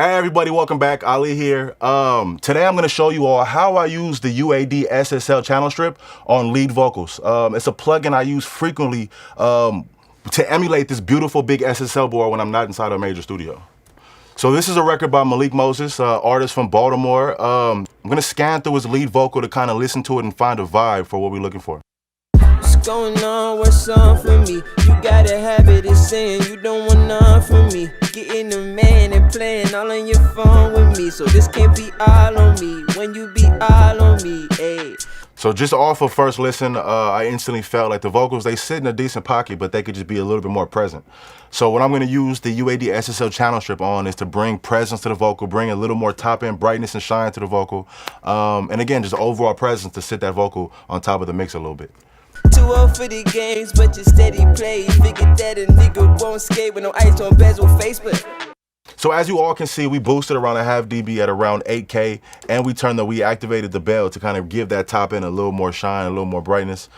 Hey everybody, welcome back. Ali here. Today I'm going to show you all how I use the UAD SSL channel strip on lead vocals. It's a plugin I use frequently to emulate this beautiful big SSL board when I'm not inside a major studio. So this is a record by Malik Moses, artist from Baltimore. I'm going to scan through his lead vocal to kind of listen to it and find a vibe for what we're looking for. What's going on? What's on for me? You got a habit of saying you don't want none from me. Getting the man and playing all on your phone with me. So this can't be all on me when you be all on me, ayy. So just off of first listen, I instantly felt like the vocals, they sit in a decent pocket, but they could just be a little bit more present. So what I'm going to use the UAD SSL channel strip on is to bring presence to the vocal, bring a little more top end brightness and shine to the vocal. And again, just overall presence to sit that vocal on top of the mix a little bit. Too old for the games, but you steady play. Figured that a nigga won't skate with no ice on bezel Facebook. So as you all can see, we boosted around a half dB at around 8K, and we activated the bell to kind of give that top end a little more shine, a little more brightness.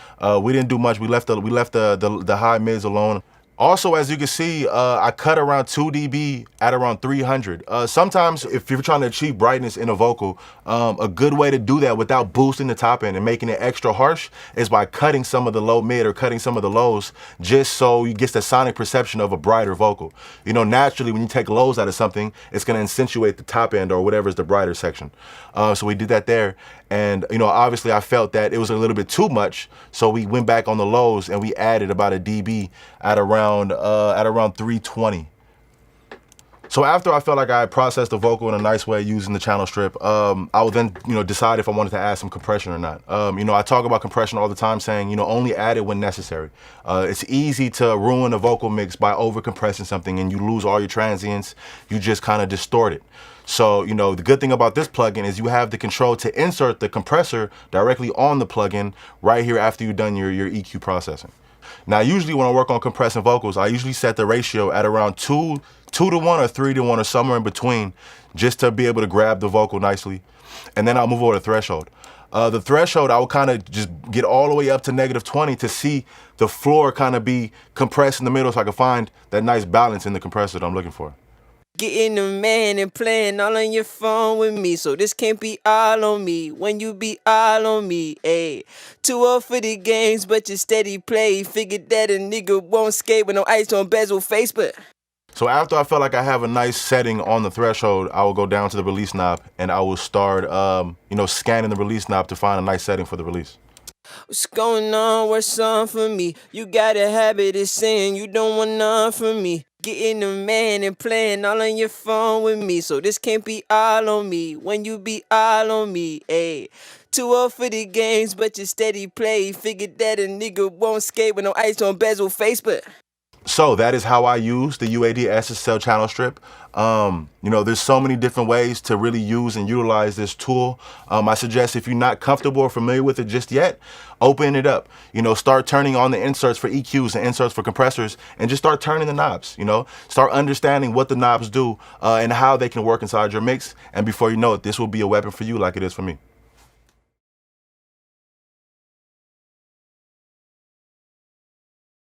We didn't do much. We left the high mids alone. Also, as you can see, I cut around 2 dB at around 300. Sometimes if you're trying to achieve brightness in a vocal, a good way to do that without boosting the top end and making it extra harsh is by cutting some of the low mid or cutting some of the lows, just so you get the sonic perception of a brighter vocal. You know, naturally when you take lows out of something, it's going to accentuate the top end or whatever is the brighter section. So we did that there. And, you know, obviously I felt that it was a little bit too much. So we went back on the lows and we added about a dB at around 320. So after I felt like I had processed the vocal in a nice way using the channel strip, I would then, decide if I wanted to add some compression or not. I talk about compression all the time, saying, only add it when necessary. It's easy to ruin a vocal mix by over compressing something and you lose all your transients. You just kind of distort it. So, the good thing about this plugin is you have the control to insert the compressor directly on the plugin right here after you've done your EQ processing. Now, usually when I work on compressing vocals, I usually set the ratio at around 2 to 1 or 3 to 1 or somewhere in between, just to be able to grab the vocal nicely. And then I'll move over to threshold. The threshold, I will kind of just get all the way up to -20 to see the floor kind of be compressed in the middle so I can find that nice balance in the compressor that I'm looking for. Getting the man and playing all on your phone with me. So this can't be all on me when you be all on me, ayy. Too old for the games, but you steady play. Figured that a nigga won't skate with no ice on bezel Facebook. So after I felt like I have a nice setting on the threshold, I will go down to the release knob and I will start, scanning the release knob to find a nice setting for the release. What's going on? What's on for me? You got a habit of saying you don't want none from me. Getting the man and playing all on your phone with me. So this can't be all on me when you be all on me, ayy. Too old for the games, but you steady play. Figured that a nigga won't skate with no ice on bezel Facebook. So that is how I use the UAD SSL channel strip. There's so many different ways to really use and utilize this tool. I suggest if you're not comfortable or familiar with it just yet, open it up. Start turning on the inserts for EQs and inserts for compressors and just start turning the knobs, Start understanding what the knobs do and how they can work inside your mix. And before you know it, this will be a weapon for you like it is for me.